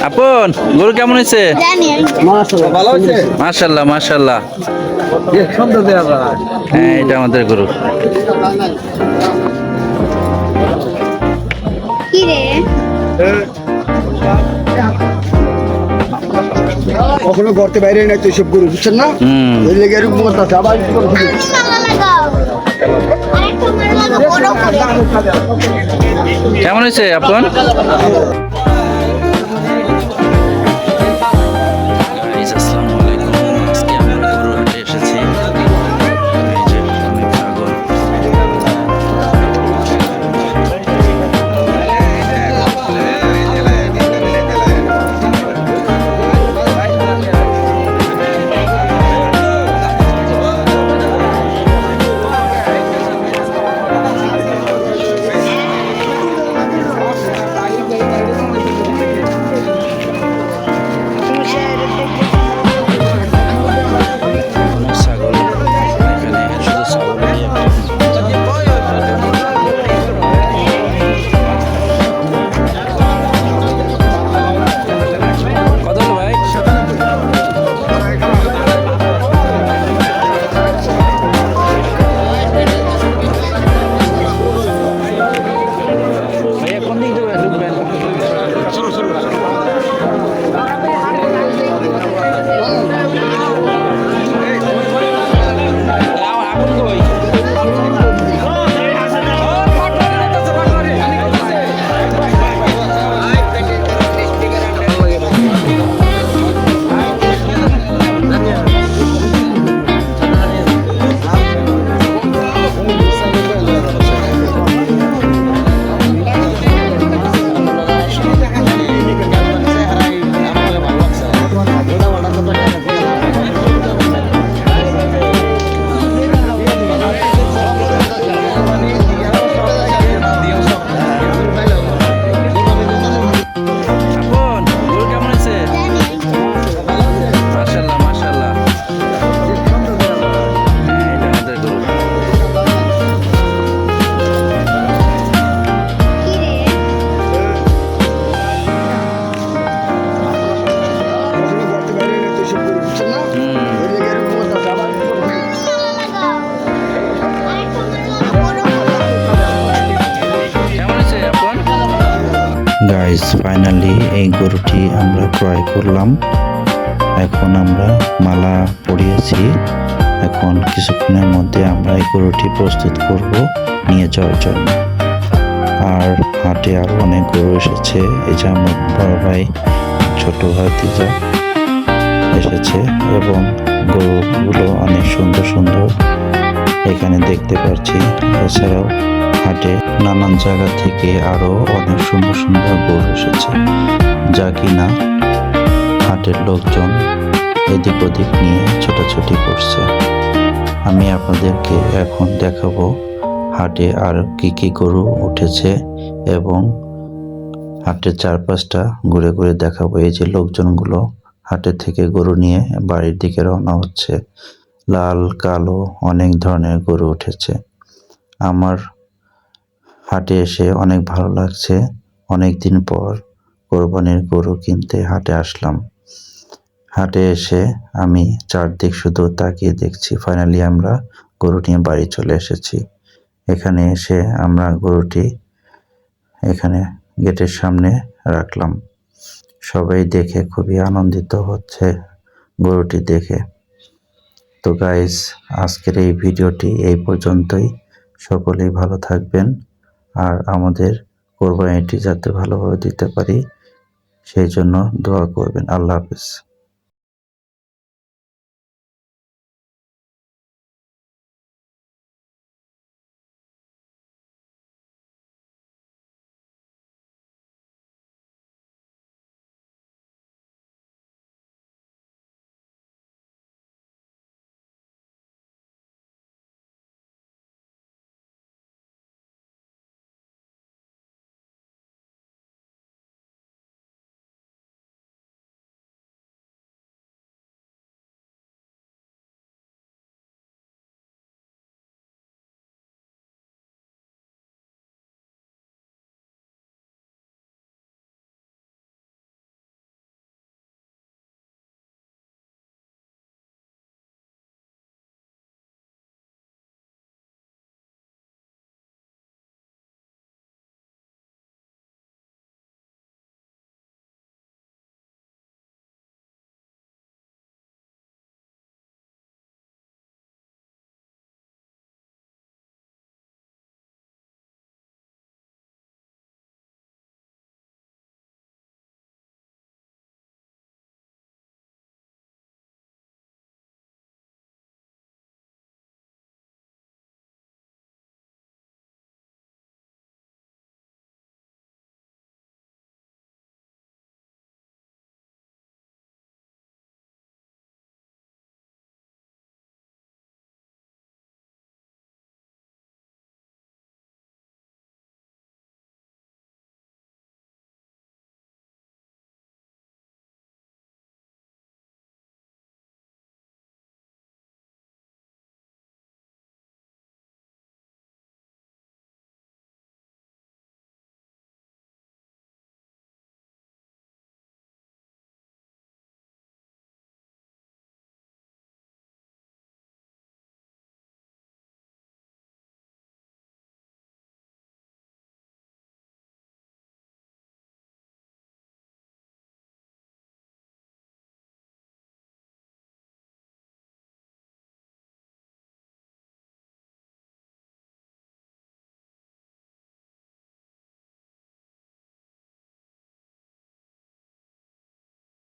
আপন গরু কেমন হয়েছে? ভালো হয়েছে। মাশাল্লাহ মাশাল্লাহ। সুন্দর দেওয়া যায়। হ্যাঁ, এটা আমাদের গরু। কখনো ঘরতে বাইরে নাই তো এইসব গরু, বুঝছেন না? এই লেগে এরকম করতেছে আবার কেমন হয়েছে আপন? আসসালামু আলাইকুম। আজকে আমরা গরুর হাটে এসেছি। এই যে অনেক ছাগল। ছাগল এখানে শুধু ছাগলেরই কত হলো ভাই? ভাইয়া কোন দিক দিয়ে ঢুকবেন? আপন কই? আপন গরু কেমন হয়েছে? মাশাল্লাহ মাশাল্লাহ। হ্যাঁ, এটা আমাদের গরু। কখনো ঘরতে বাইরে নাই তো এইসব গরু, বুঝছেন না? এই লেগে এরকম করতেছে আবার কেমন হয়েছে আপন? গাইস, ফাইনালি এই গরুটি আমরা ক্রয় করলাম। এখন আমরা মালা পরিয়েছি। এখন কিছুক্ষণের মধ্যে আমরা এই গরুটি প্রস্তুত করব নিয়ে যাওয়ার জন্য। আর হাটে আরো অনেক গরু এসেছে। এই যে আমার বড় ভাই ছোট ভাতিজা এসেছে এবং গরুগুলো অনেক সুন্দর সুন্দর এখানে দেখতে পাচ্ছি। এছাড়াও হাটে নানান জায়গা থেকে আরো অনেক সুন্দর সুন্দর গরু এসেছে, যা কিনা হাটের লোকজন এদিক ওদিক নিয়ে ছোটাছুটি করছে। আমি আপনাদেরকে এখন দেখাবো হাটে আর কি কি গরু উঠেছে এবং হাটের চারপাশটা ঘুরে ঘুরে দেখাবো। এই যে লোকজনগুলো হাটের থেকে গরু নিয়ে বাড়ির দিকে রওনা হচ্ছে। লাল কালো অনেক ধরনের গরু উঠেছে। আমার হাটে এসে অনেক ভালো লাগছে। অনেক দিন পর কোরবানির গরু কিনতে হাটে আসলাম। হাটে এসে আমি চারদিক শুধু তাকিয়ে দেখছি। ফাইনালি আমরা গরু নিয়ে বাড়ি চলে এসেছি। এখানে এসে আমরা গরুটি এখানে গেটের সামনে রাখলাম। সবাই দেখে খুবই আনন্দিত হচ্ছে গরুটি দেখে। তো গাইস, আজকের এই ভিডিওটি এই পর্যন্তই। সকলেই ভালো থাকবেন আর আমাদের কোরবানিটি যাতে ভালোভাবে দিতে পারি সেই জন্য দোয়া করবেন। আল্লাহ হাফেজ।